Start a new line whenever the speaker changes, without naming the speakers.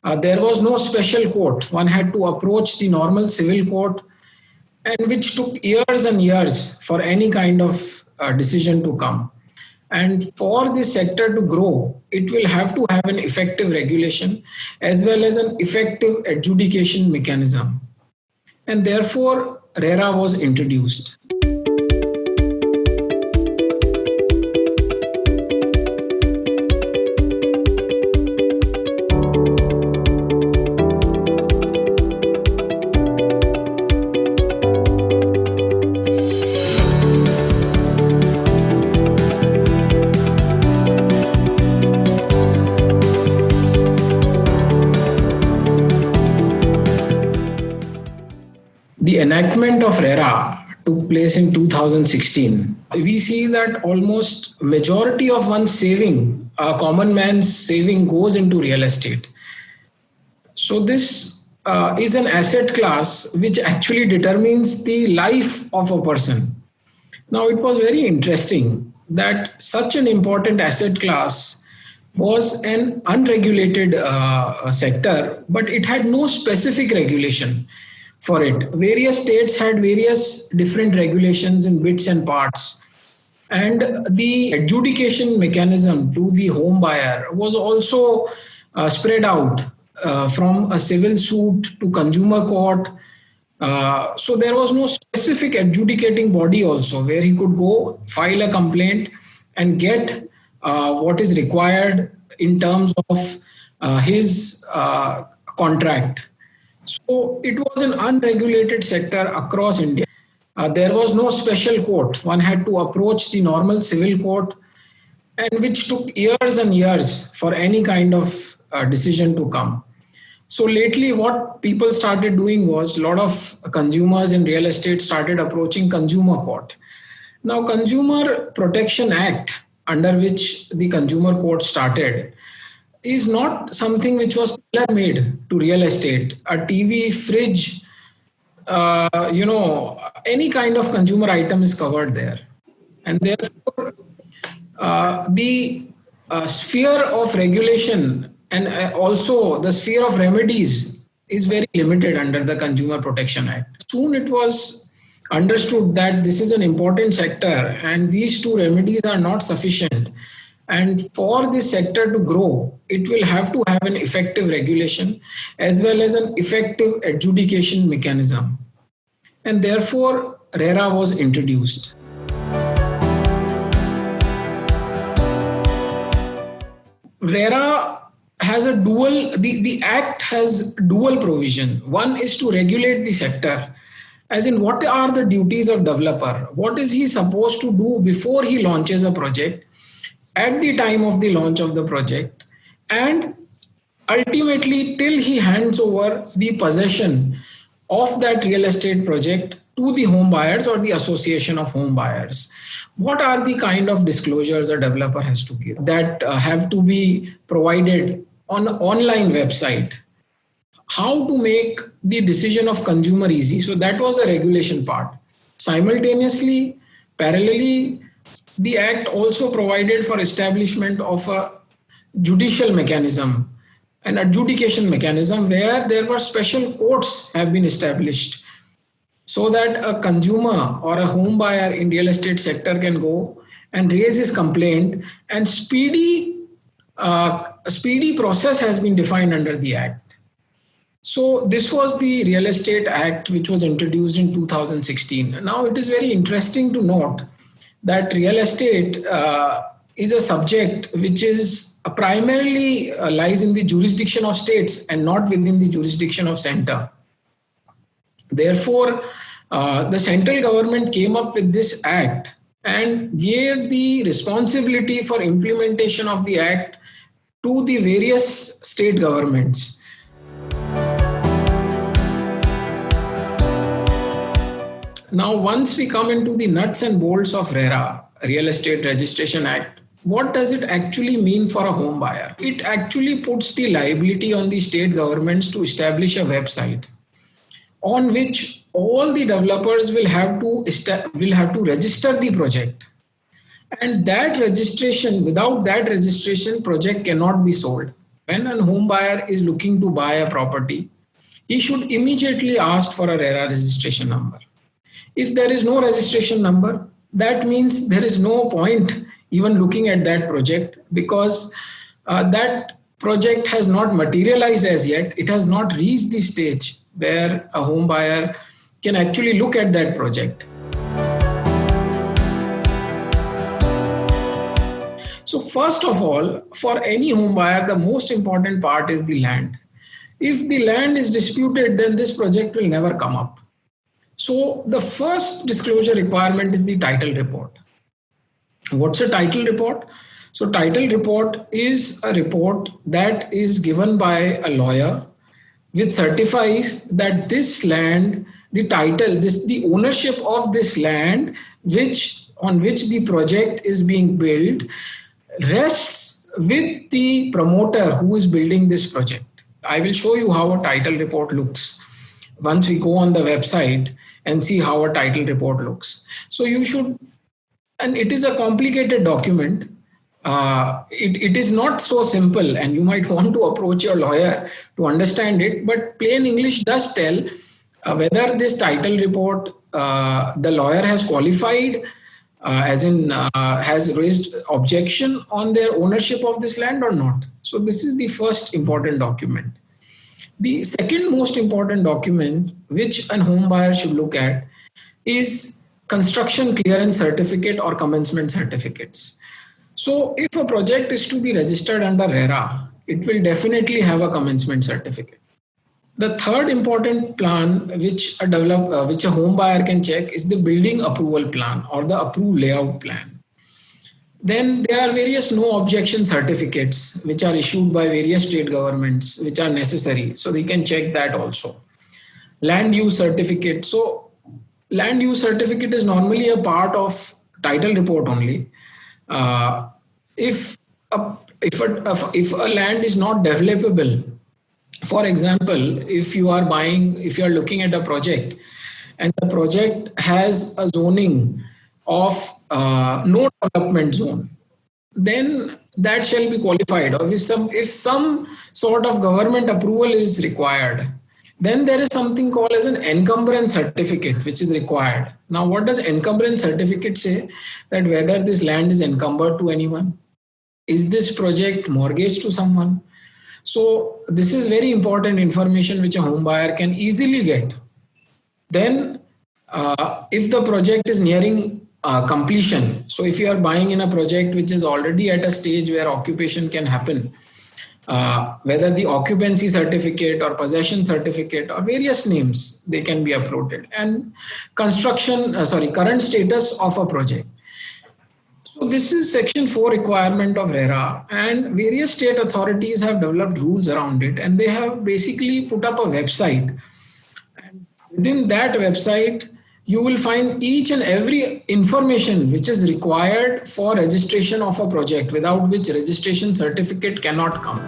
There was no special court. One had to approach the normal civil court, and which took years and years for any kind of decision to come. And for this sector to grow, it will have to have an effective regulation as well as an effective adjudication mechanism. And therefore, RERA was introduced. The enactment of RERA took place in 2016. We see that almost majority of one's saving, a common man's saving, goes into real estate. So this is an asset class which actually determines the life of a person. Now, it was very interesting that such an important asset class was an unregulated sector, but it had no specific regulation for it. Various states had various different regulations in bits and parts. And the adjudication mechanism to the home buyer was also spread out from a civil suit to consumer court. So there was no specific adjudicating body also where he could go file a complaint and get what is required in terms of his contract. So it was an unregulated sector across India. There was no special court. One had to approach the normal civil court, and which took years and years for any kind of decision to come. So lately, what people started doing was a lot of consumers in real estate started approaching consumer court. Now, Consumer Protection Act, under which the consumer court started, is not something which was tailor-made to real estate. A TV, fridge, any kind of consumer item is covered there. And therefore, the sphere of regulation and also the sphere of remedies is very limited under the Consumer Protection Act. Soon it was understood that this is an important sector and these two remedies are not sufficient. And for this sector to grow, it will have to have an effective regulation as well as an effective adjudication mechanism. And therefore, RERA was introduced. RERA has a the Act has dual provision. One is to regulate the sector, as in what are the duties of developer? What is he supposed to do before he launches a project, at the time of the launch of the project, and ultimately till he hands over the possession of that real estate project to the home buyers or the association of home buyers. What are the kind of disclosures a developer has to give that have to be provided on an online website? How to make the decision of consumer easy. So that was a regulation part. Simultaneously, parallelly, the Act also provided for establishment of a judicial mechanism, an adjudication mechanism where there were special courts have been established so that a consumer or a home buyer in real estate sector can go and raise his complaint, and speedy process has been defined under the Act. So this was the Real Estate Act, which was introduced in 2016. Now it is very interesting to note that real estate is a subject which is primarily lies in the jurisdiction of states and not within the jurisdiction of center. Therefore, the central government came up with this act and gave the responsibility for implementation of the act to the various state governments. Now, once we come into the nuts and bolts of RERA, Real Estate Registration Act, what does it actually mean for a home buyer? It actually puts the liability on the state governments to establish a website on which all the developers will have to register the project. And that registration, without that registration, project cannot be sold. when a home buyer is looking to buy a property, he should immediately ask for a RERA registration number. If there is no registration number, that means there is no point even looking at that project, because that project has not materialized as yet. It has not reached the stage where a home buyer can actually look at that project. So first of all, for any home buyer, the most important part is the land. If the land is disputed, then this project will never come up. So the first disclosure requirement is the title report. What's a title report? So title report is a report that is given by a lawyer which certifies that this land, the title, the ownership of this land on which the project is being built rests with the promoter who is building this project. I will show you how a title report looks once we go on the website and see how a title report looks. So you should, and it is a complicated document. It is not so simple, and you might want to approach your lawyer to understand it, but plain English does tell whether this title report, the lawyer has qualified, has raised objection on their ownership of this land or not. So this is the first important document. The second most important document which a home buyer should look at is construction clearance certificate or commencement certificates. So if a project is to be registered under RERA, it will definitely have a commencement certificate. The third important plan which a home buyer can check is the building approval plan or the approved layout plan. Then there are various no objection certificates which are issued by various state governments which are necessary. So they can check that also. Land use certificate. So land use certificate is normally a part of title report only. If a land is not developable, for example, if you are looking at a project and the project has a zoning of no development zone, then that shall be qualified. Or if some sort of government approval is required, then there is something called as an encumbrance certificate which is required. Now, what does encumbrance certificate say? That whether this land is encumbered to anyone, is this project mortgaged to someone? So this is very important information which a home buyer can easily get. Then if the project is nearing completion, so if you are buying in a project which is already at a stage where occupation can happen, whether the occupancy certificate or possession certificate or various names, they can be uploaded, and current status of a project. So this is section 4 requirement of RERA, and various state authorities have developed rules around it, and they have basically put up a website. And within that website, you will find each and every information which is required for registration of a project, without which registration certificate cannot come.